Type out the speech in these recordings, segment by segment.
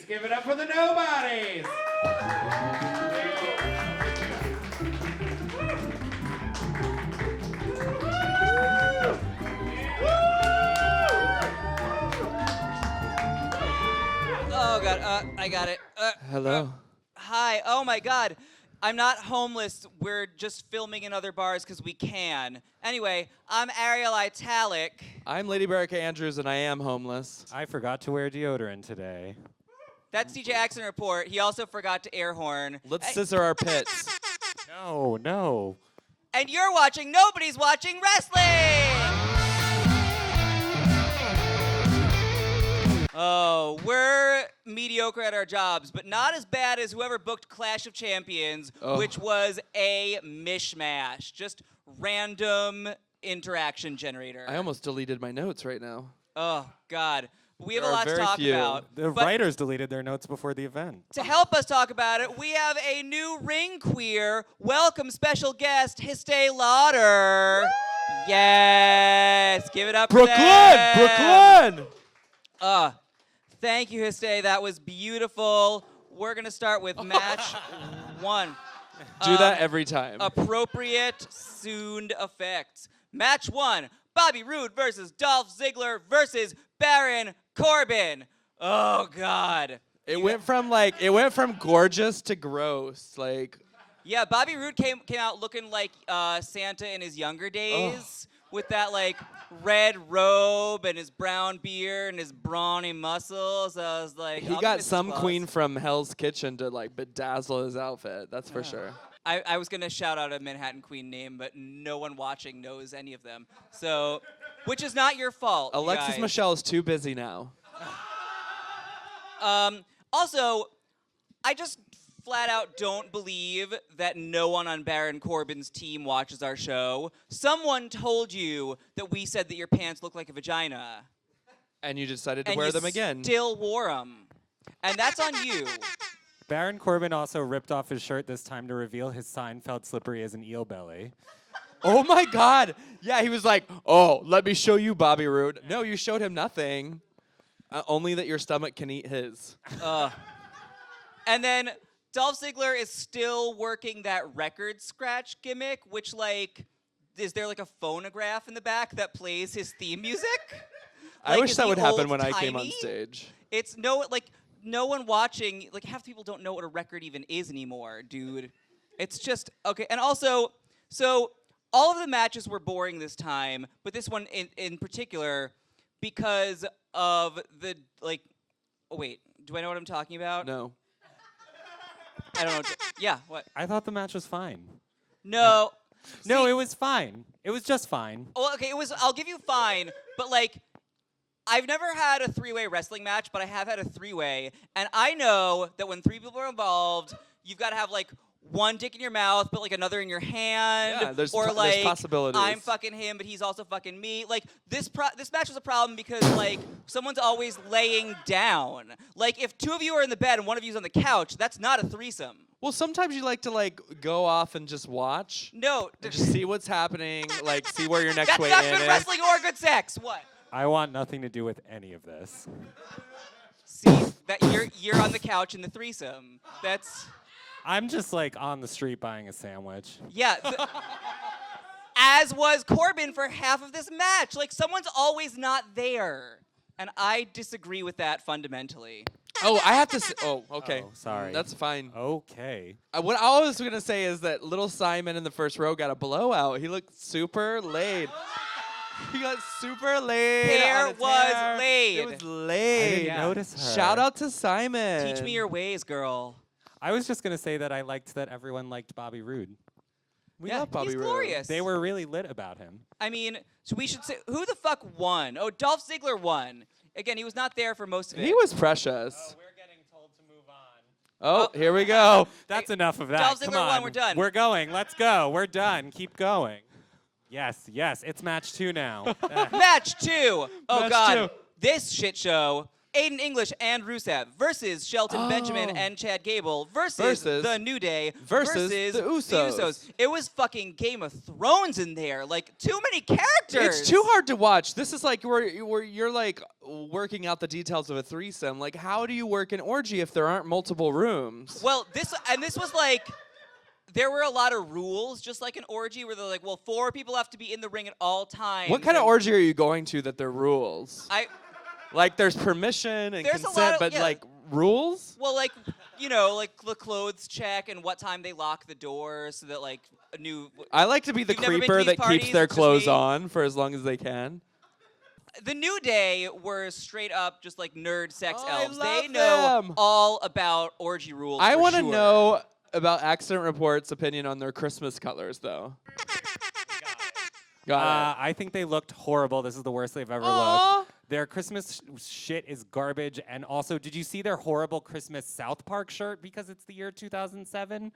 Nobodies. Give it up for the Nobodies. Oh, God. I got it. Hello. Hi. Oh, my God. I'm not homeless. We're just filming in other bars because we can. Anyway, I'm Ariel Italic. I'm Lady Barrica Andrews, and I am homeless. I forgot to wear deodorant today. That's DJ Accident Report. He also forgot to air horn. Let's scissor our pits. No. And you're watching Nobody's Watching Wrestling! Oh, we're mediocre at our jobs, but not as bad as whoever booked Clash of Champions, which was a mishmash. Just random interaction generator. I almost deleted my notes right now. Oh, God. We have There a are lot to very talk few. about. The But writers deleted their notes before the event. to help us talk about it, we have a new ring queer. Welcome, special guest, Hystee Lauder. Yes. Give it up for them. Brooklyn! Thank you, Hystee. That was beautiful. We're going to start with match one. Do that every time. Appropriate soon effects. Match one. Bobby Roode versus Dolph Ziggler versus Baron Corbin. Oh, God. It went from gorgeous to gross. Like, Yeah, Bobby Roode came out looking like Santa in his younger days with that, like, red robe and his brown beard and his brawny muscles. I was like, he got some queen from Hell's Kitchen to, like, bedazzle his outfit. That's for sure. I was going to shout out a Manhattan Queen name, but no one watching knows any of them. So, which is not your fault, you Alexis guys. Michelle is too busy now. Also, I just flat out don't believe that no one on Baron Corbin's team watches our show. Someone told you that we said that your pants look like a vagina. And you decided to And wear you them again. still wore them. And that's on you. Baron Corbin also ripped off his shirt this time to reveal his Seinfeld slippery as an eel belly. Oh my God! Yeah, he was like, "Oh, let me show you, Bobby Roode." No, you showed him nothing. Only that your stomach can eat his. And then Dolph Ziggler is still working that record scratch gimmick, which, like, is there like a phonograph in the back that plays his theme music? I wish is that he would happen when I came on old-timey? stage. It's no one watching, like, half the people don't know what a record even is anymore, dude. It's just, okay. And also, so all of the matches were boring this time, but this one in particular, because of the, like, oh, wait, do I know what I'm talking about? No. I don't know. Yeah, what? I thought the match was fine. No. No, See- it was fine. It was just fine. Well, okay, I'll give you fine, but, like, I've never had a three-way wrestling match, but I have had a three-way, and I know that when three people are involved, you've got to have, like, one dick in your mouth, but, like, another in your hand. Yeah, there's or, like, possibilities. I'm fucking him, but he's also fucking me. Like, this match was a problem because, like, someone's always laying down. Like, if two of you are in the bed and one of you's on the couch, that's not a threesome. Well, sometimes you like to, like, go off and just watch. No. And just see what's happening, like, see where your next That's way not in good is. wrestling or good sex. What? I want nothing to do with any of this. See, that you're on the couch in the threesome. That's... I'm just like on the street buying a sandwich. Yeah. As was Corbin for half of this match. Like, someone's always not there. And I disagree with that fundamentally. Oh, I have to say. Oh, okay. Oh, sorry. That's fine. Okay. What I was going to say is that little Simon in the first row got a blowout. He looked super laid. He got super laid. Hair on his was hair. laid. It was I laid. didn't notice her. Shout out to Simon. Teach me your ways, girl. I was just going to say that I liked that everyone liked Bobby Roode. We Yeah, love Bobby he's Roode. glorious. They were really lit about him. I mean, so we should say, who the fuck won? Oh, Dolph Ziggler won. Again, he was not there for most of it. He was precious. We're getting told to move on. Oh, here we go. That's enough of that. Dolph Come Ziggler on. won, we're done. We're going. Let's go. We're done. Keep going. Yes. It's match 2 now. Match 2. Oh, Match God. two. This shit show. Aiden English and Rusev versus Shelton Benjamin and Chad Gable versus the New Day versus the Usos. It was fucking Game of Thrones in there. Like, too many characters. It's too hard to watch. This is like where you're like working out the details of a threesome. Like, how do you work an orgy if there aren't multiple rooms? Well, this was like, there were a lot of rules, just like an orgy, where they're like, well, 4 people have to be in the ring at all times. What kind of orgy are you going to that there are rules? Like, there's permission and There's a consent, lot of- but yeah. like rules? Well, like, you know, like the clothes check and what time they lock the door so that, like, a new... I like to be the You've never been to creeper these that parties? keeps their It's just clothes me? on for as long as they can. The New Day were straight up just like nerd sex Oh, I elves. love They know them. all about orgy rules. I want to know about Accident Report's opinion on their Christmas colors, though. Got I think they looked horrible. This is the worst they've ever Aw. looked. Their Christmas shit is garbage. And also, did you see their horrible Christmas South Park shirt because it's the year 2007?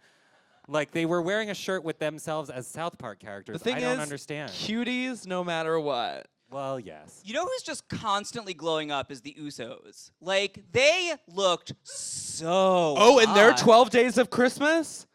Like, they were wearing a shirt with themselves as South Park characters. The thing I don't is, understand. cuties no matter what. Well, yes. You know who's just constantly glowing up is the Usos. Like, they looked so Oh, and their hot. 12 Days of Christmas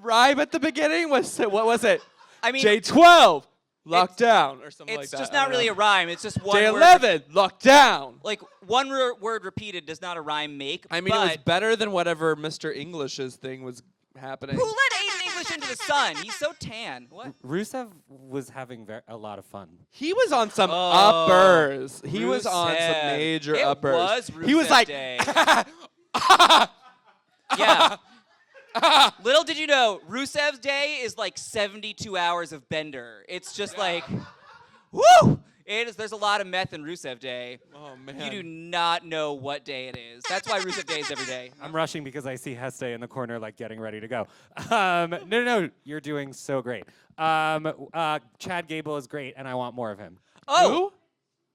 rhyme at the beginning was what was it? I mean, J12 lockdown or something like it's that. just I not don't really know. a rhyme. It's just one word. J11 lockdown. Like, one word repeated does not a rhyme make. I mean, it was but better than whatever Mr. English's thing was happening. who let Aiden English into the sun? He's so tan. What? Rusev was having a lot of fun. He was on some Oh, uppers. He was on some Rusev. major It uppers. was he was Rusev like, Day. Yeah. Little did you know, Rusev's day is like 72 hours of bender. It's just like, woo! There's a lot of meth in Rusev Day. oh man. You do not know what day it is. That's why Rusev Day is every day. I'm rushing because I see Hystee in the corner, like, getting ready to go. No, you're doing so great. Chad Gable is great, and I want more of him. Oh,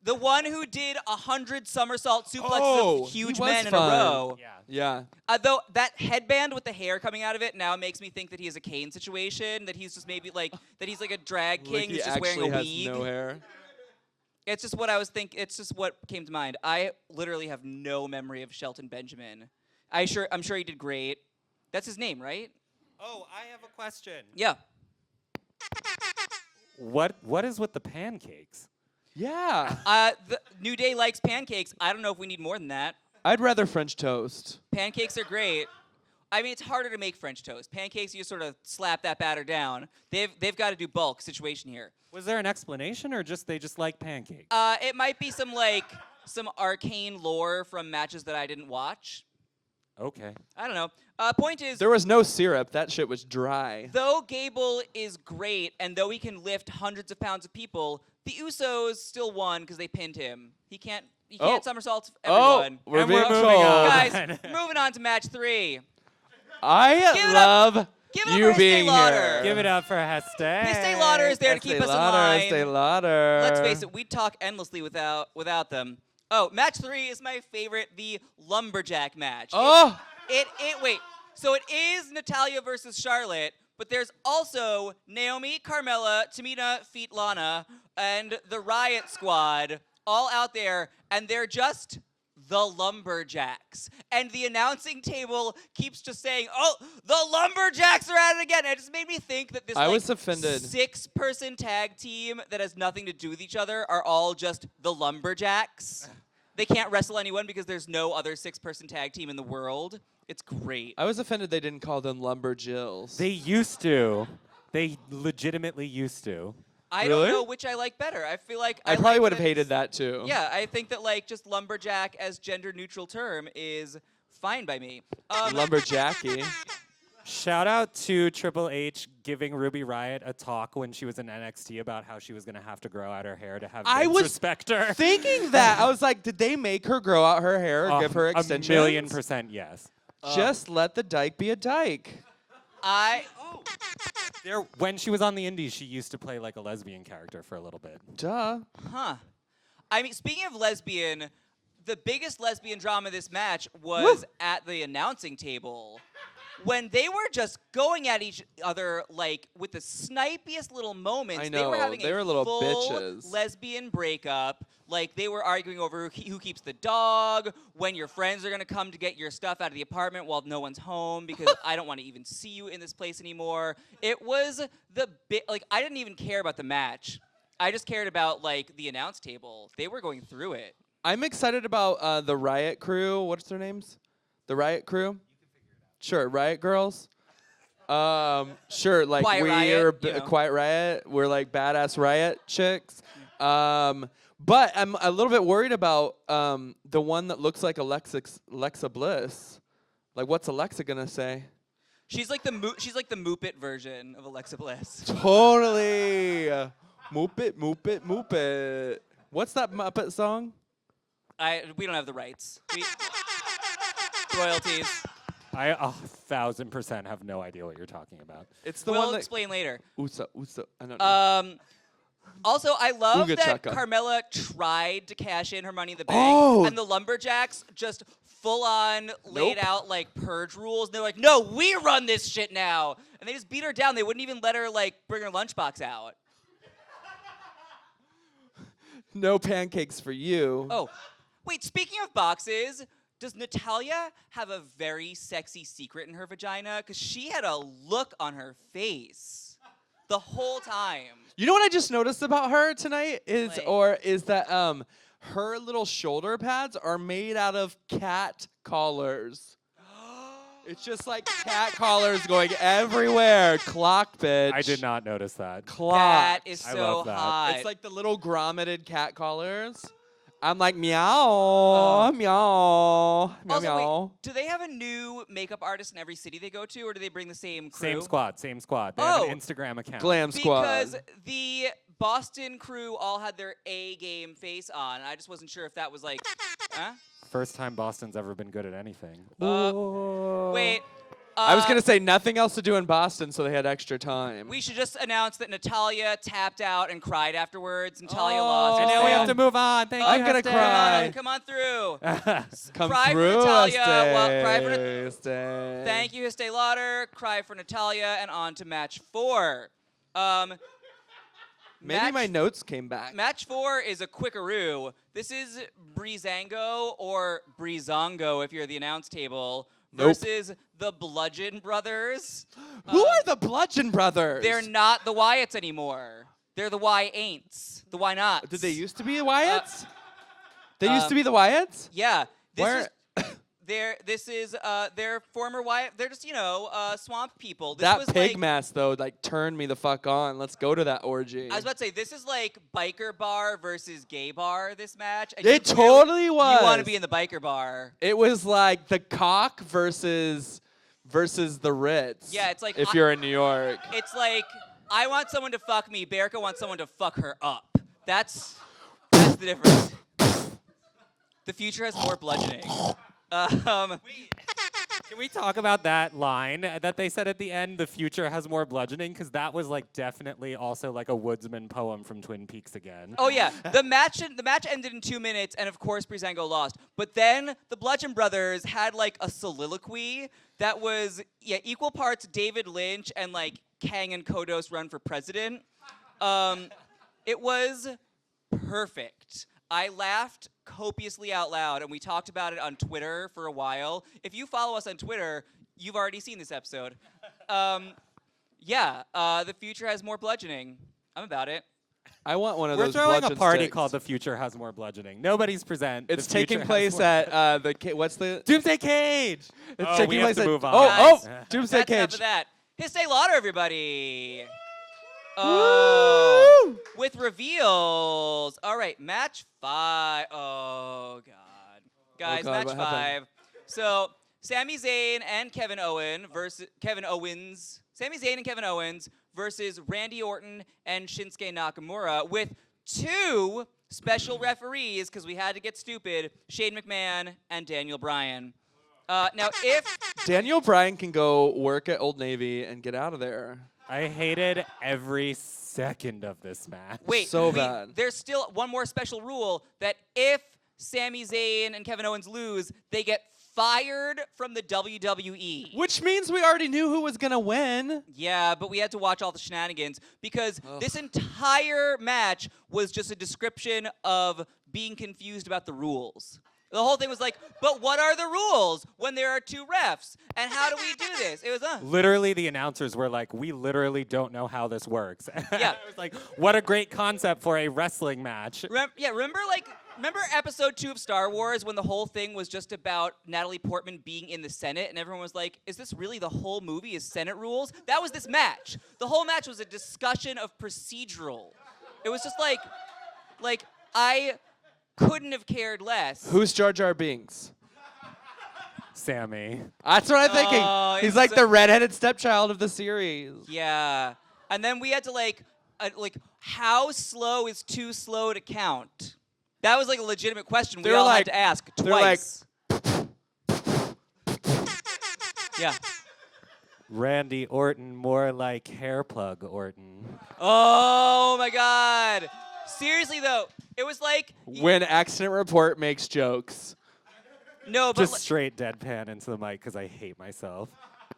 the one who did 100 somersault suplexes Oh, of huge he was men in a fun. row. Yeah. Though that headband with the hair coming out of it now makes me think that he has a Kane situation, that he's just maybe like, that he's like a drag king Like he who's just wearing actually a has wig. no hair. It's just what I was thinking. It's just what came to mind. I literally have no memory of Shelton Benjamin. I'm sure he did great. That's his name, right? Oh, I have a question. Yeah. What is with the pancakes? Yeah. The New Day likes pancakes. I don't know if we need more than that. I'd rather French toast. Pancakes are great. I mean, it's harder to make French toast. Pancakes, you sort of slap that batter down. They've got to do bulk situation here. Was there an explanation, or they just like pancakes? It might be some arcane lore from matches that I didn't watch. Okay. I don't know. Point is, There was no syrup. That shit was dry. though Gable is great, and though he can lift hundreds of pounds of people, the Usos still won because they pinned him. He can't somersault everyone. We're And being we're moving told. on. Guys, moving on to match 3. I Give it love up you for being Hystee Lauder. here. Give it up for Hystee. Hystee Lauder is there to keep us in line. Hystee Lauder. Let's face it, we'd talk endlessly without them. Oh, match 3 is my favorite, the lumberjack match. Oh. Wait. So it is Natalya versus Charlotte, but there's also Naomi, Carmella, Tamina, Feet Lana, and the Riot Squad all out there, and they're just the lumberjacks. And the announcing table keeps just saying, "Oh, the lumberjacks are at it again." And it just made me think that this I was offended. 6-person tag team that has nothing to do with each other are all just the lumberjacks. They can't wrestle anyone because there's no other 6-person tag team in the world. It's great. I was offended they didn't call them Lumberjills. They used to. They legitimately used to. I Really? don't know which I like better. I feel like I probably like would have that hated it's- that too. Yeah, I think that just lumberjack as gender neutral term is fine by me. Lumberjacky. Shout out to Triple H giving Ruby Riott a talk when she was in NXT about how she was going to have to grow out her hair to have I Vince was respect her. Thinking that, I was like, did they make her grow out her hair or give her extensions? 1,000,000% yes. Just let the dyke be a dyke. When she was on the Indies, she used to play like a lesbian character for a little bit. Duh. I mean, speaking of lesbian, the biggest lesbian drama of this match was at the announcing table. When they were just going at each other like with the snipiest little moments. I They were know, having they a were little full bitches. lesbian breakup. Like, they were arguing over who keeps the dog, when your friends are going to come to get your stuff out of the apartment while no one's home because I don't want to even see you in this place anymore. It was I didn't even care about the match. I just cared about, like, the announce table. They were going through it. I'm excited about the Riot Crew. What's their names? The Riot Crew? You can figure it out. Sure, Riot Girls. Sure, like Quiet Riot, Quiet Riot. We're like badass Riot chicks. But I'm a little bit worried about the one that looks like Alexa Bliss. Like, what's Alexa gonna say? She's like the Moopit version of Alexa Bliss. Totally. Moop it, moop it, moop it. What's that Muppet song? We don't have the rights. Royalties. I 1,000% have no idea what you're talking about. It's the We'll one that. explain later. Usa. I don't know. Also, I love Ooga that chaka. Carmella tried to cash in her Money in the Bank, Oh. and the Lumberjacks just full on laid out like purge rules. And they're like, "No, we run this shit now," and they just beat her down. They wouldn't even let her like bring her lunchbox out. No pancakes for you. Oh, wait. Speaking of boxes, does Natalya have a very sexy secret in her vagina? Because she had a look on her face the whole time. You know what I just noticed about her tonight is Like- that her little shoulder pads are made out of cat collars. It's just like cat collars going everywhere. Clock, bitch. I did not notice that. Clock. That is I so love that. hot. It's like the little grommeted cat collars. I'm like, meow, meow, meow, Also, meow. wait, do they have a new makeup artist in every city they go to, or do they bring the same crew? Same squad. They have Oh. an Instagram account. Glam Squad. Because the Boston crew all had their A-game face on. I just wasn't sure if that was like, huh? First time Boston's ever been good at anything. Wait. I was going to say nothing else to do in Boston, so they had extra time. We should just announce that Natalya tapped out and cried afterwards. Natalya lost. And now we have to move on. Thank you. I'm gonna Hystee. cry. Come on through. Come cry for through, Natalya. Hystee. Well, cry for Hystee. Thank you, Hystee Lauder. Cry for Natalya, and on to match 4. Maybe my notes came back. Match 4 is a quickaroo. This is Breezango or Breezango if you're the announce table versus the Bludgeon Brothers. Who are the Bludgeon Brothers? They're not the Wyatts anymore. They're the Why-ain'ts. The Why Nots. Did they used to be the Wyatts? They used to be the Wyatts? Yeah. Where- This is their former Wyatt. They're just, swamp people. This That was pig like, mask, though, like, turned me the fuck on. Let's go to that orgy. I was about to say, this is like biker bar versus gay bar, this match. And It you totally was. You want to be in the biker bar. It was like the cock versus the Ritz. Yeah, it's like if you're in New York. It's like, I want someone to fuck me. Berica wants someone to fuck her up. That's the difference. The future has more bludgeoning. Can we talk about that line that they said at the end? The future has more bludgeoning, because that was like definitely also like a woodsman poem from Twin Peaks again. Oh yeah, the match ended in 2 minutes, and of course Breezango lost. But then the Bludgeon Brothers had like a soliloquy that was equal parts David Lynch and like Kang and Kodos run for president. It was perfect. I laughed copiously out loud, and we talked about it on Twitter for a while. If you follow us on Twitter, you've already seen this episode. The future has more bludgeoning. I'm about it. I want one of We're those throwing a bludgeon party sticks. called The Future Has More Bludgeoning. Nobody's present. It's The Future taking Has place More- at what's the? Doomsday Cage. It's Oh, taking we have place to at. move on. Oh, Guys, Doomsday That's enough Cage. of that. Hystee Lauder, everybody. Oh, with reveals. All right, match 5. Oh God, guys, God, match what 5. happened? So Sami Zayn and Kevin Owens. Sami Zayn and Kevin Owens versus Randy Orton and Shinsuke Nakamura with 2 special referees because we had to get stupid. Shane McMahon and Daniel Bryan. Now, if Daniel Bryan can go work at Old Navy and get out of there. I hated every second of this match. Wait, So bad. There's still one more special rule that if Sami Zayn and Kevin Owens lose, they get fired from the WWE. Which means we already knew who was gonna win. Yeah, but we had to watch all the shenanigans because this entire match was just a description of being confused about the rules. The whole thing was like, but what are the rules when there are 2 refs? And how do we do this? It was Literally, the announcers were like, we literally don't know how this works. Yeah. I was like, what a great concept for a wrestling match. Remember episode 2 of Star Wars when the whole thing was just about Natalie Portman being in the Senate and everyone was like, is this really the whole movie is Senate rules? That was this match. The whole match was a discussion of procedural. It was just like I couldn't have cared less. Who's Jar Jar Binks? Sammy. That's what I'm thinking. Oh, He's it's like so- the redheaded stepchild of the series. Yeah. And then we had to how slow is too slow to count? That was like a legitimate question we They're all like- had to ask they're like- twice. Yeah. Randy Orton, more like hair plug Orton. Oh my God. Seriously though, it was like When Accident Report makes jokes. no, but Just straight deadpan into the mic because I hate myself.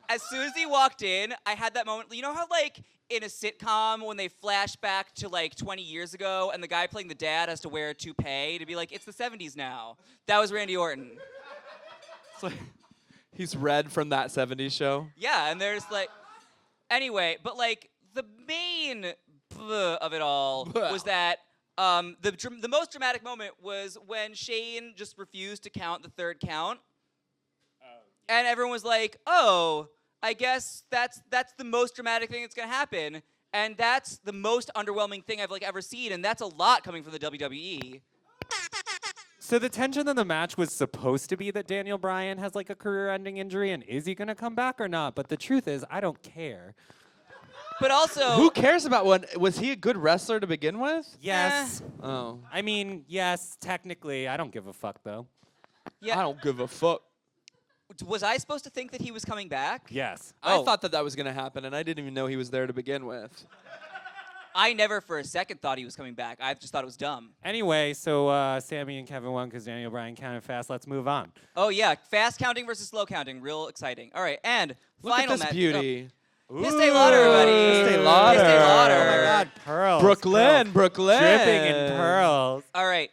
as soon as he walked in, I had that moment. You know how like in a sitcom when they flash back to like 20 years ago and the guy playing the dad has to wear a toupee to be like, it's the 70s now. That was Randy Orton. It's like, he's Red from that 70s show. Yeah, and there's like, anyway, but like the main of it all was that the most dramatic moment was when Shane just refused to count the 3rd count, and everyone was like, "Oh, I guess that's the most dramatic thing that's gonna happen," and that's the most underwhelming thing I've like ever seen, and that's a lot coming from the WWE. So the tension in the match was supposed to be that Daniel Bryan has like a career-ending injury, and is he gonna come back or not? But the truth is, I don't care. But also, Who cares about what? Was he a good wrestler to begin with? Yes. Oh. I mean, yes, technically. I don't give a fuck, though. yeah, I don't give a fuck. was I supposed to think that he was coming back? Yes. Oh. I thought that was going to happen, and I didn't even know he was there to begin with. I never for a second thought he was coming back. I just thought it was dumb. Anyway, so Sammy and Kevin won because Daniel Bryan counted fast. Let's move on. Oh yeah, fast counting versus slow counting, real exciting. All right, and Look final at this match. beauty. Hystee Lauder, everybody. Hystee Lauder. Hystee Lauder. Oh my God, pearls. Brooklyn, pearls. Brooklyn. Dripping in pearls. All right,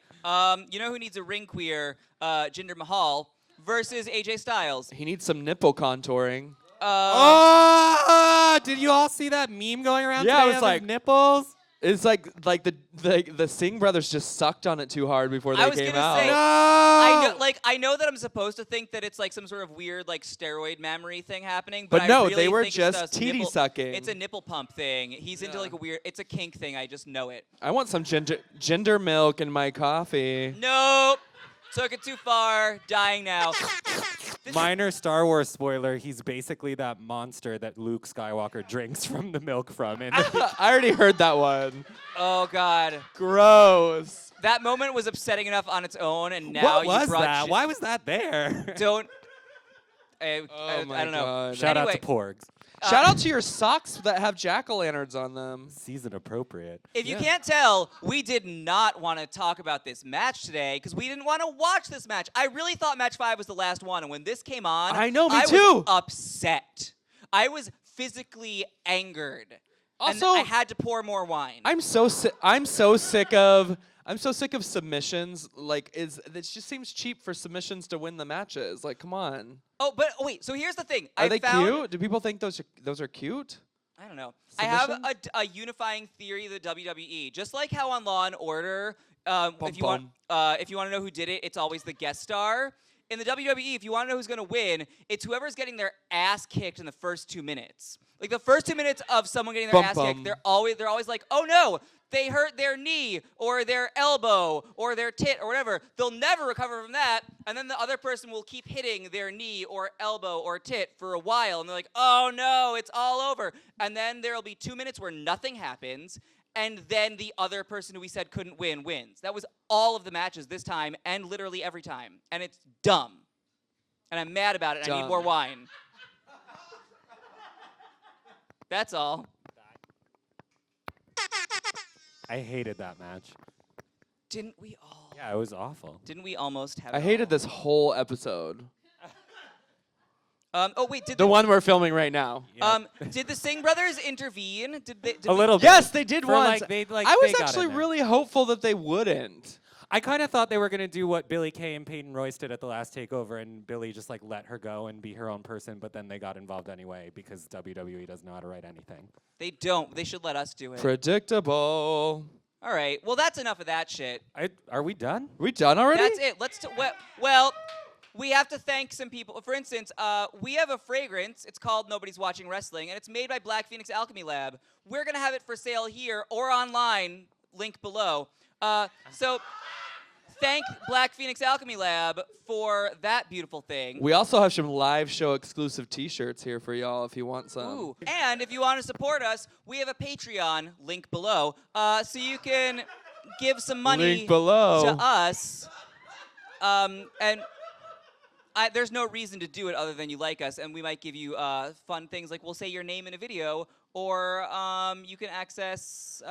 you know who needs a ring queer? Jinder Mahal versus AJ Styles. He needs some nipple contouring. Oh! Did you all see that meme going around Yeah, today I was of like- his nipples? It's like the Singh brothers just sucked on it too hard before they I was came gonna out. say- No! I know that I'm supposed to think that it's like some sort of weird like steroid memory thing happening, But I no, really they were think it's just a titty nipple- sucking. It's a nipple pump thing. He's into Yeah. like a weird. It's a kink thing. I just know it. I want some ginger milk in my coffee. Nope. Took it too far. Dying now. Minor Star Wars spoiler, he's basically that monster that Luke Skywalker drinks from the milk from. And I already heard that one. Oh God. Gross. That moment was upsetting enough on its own, and now what you was brought that? Why was that there? Don't. Oh my I don't know. God. Shout Anyway, out to Porgs. Shout out to your socks that have jack-o'-lanterns on them. Season appropriate. If you Yeah. can't tell, we did not want to talk about this match today because we didn't want to watch this match. I really thought match 5 was the last one, and when this came on, I know, me I too. was upset. I was physically angered. Also, and I had to pour more wine. I'm so sick of submissions. Like, it just seems cheap for submissions to win the matches. Like, come on. Oh, wait. So here's the thing. Are I they found, cute? Do people think those are cute? I don't know. I have Submission? a unifying theory of the WWE. Just like how on Law and Order, if you want to know who did it, it's always the guest star. In the WWE, if you want to know who's going to win, it's whoever's getting their ass kicked in the first 2 minutes. Like the first 2 minutes of someone getting their Bum, ass bum. kicked, they're always like, "Oh no, they hurt their knee or their elbow or their tit or whatever." They'll never recover from that, and then the other person will keep hitting their knee or elbow or tit for a while, and they're like, "Oh no, it's all over." And then there'll be 2 minutes where nothing happens, and then the other person who we said couldn't win wins. That was all of the matches this time, and literally every time, and it's dumb. And I'm mad about it. And I need Dumb. more wine. That's all. I hated that match. Didn't we all? Yeah, it was awful. Didn't we almost have? I it hated all? this whole episode. Oh wait, did The one we're filming right now. Yeah. did the Singh brothers intervene? Did they? Did A little bit. Yes, they did For, once. like, they, like, I was they got actually in there. really hopeful that they wouldn't. I kind of thought they were gonna do what Billie Kay and Peyton Royce did at the last takeover, and Billie just like let her go and be her own person. But then they got involved anyway because WWE doesn't know how to write anything. They don't. They should let us do it. Predictable. All right. Well, that's enough of that shit. Are we done? We done already? That's it. Well, we have to thank some people. For instance, we have a fragrance. It's called Nobody's Watching Wrestling, and it's made by Black Phoenix Alchemy Lab. We're going to have it for sale here or online, link below. So thank Black Phoenix Alchemy Lab for that beautiful thing. We also have some live show exclusive T-shirts here for y'all if you want some. Ooh. And if you want to support us, we have a Patreon, link below, so you can give some money Link below. to us. And there's no reason to do it other than you like us, and we might give you fun things like we'll say your name in a video, or you can access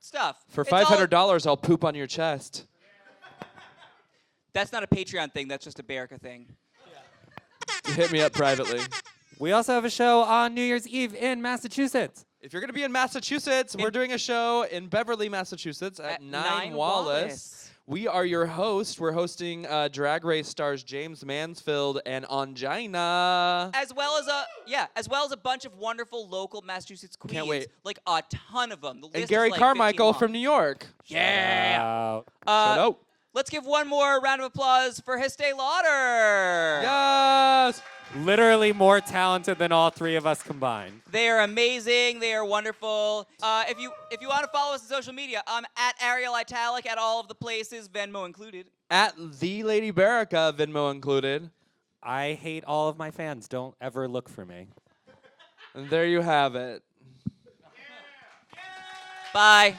stuff. For It's all- $500, I'll poop on your chest. That's not a Patreon thing. That's just a Berica thing. Hit me up privately. We also have a show on New Year's Eve in Massachusetts. If you're going to be in Massachusetts, we're doing a show in Beverly, Massachusetts at 9 Wallace. We are your host. We're hosting Drag Race stars James Mansfield and Angina. As well as a bunch of wonderful local Massachusetts queens. Can't wait. Like a ton of them. The list And is Gary like Carmichael 15 from New York. Yeah. Shut up. Let's give one more round of applause for Hystee Lauder. Yes. Literally more talented than all three of us combined. They are amazing. They are wonderful. If you want to follow us on social media, I'm at Ariel Italic at all of the places, Venmo included. At the Lady Berica, Venmo included. I hate all of my fans. Don't ever look for me. And there you have it. Bye.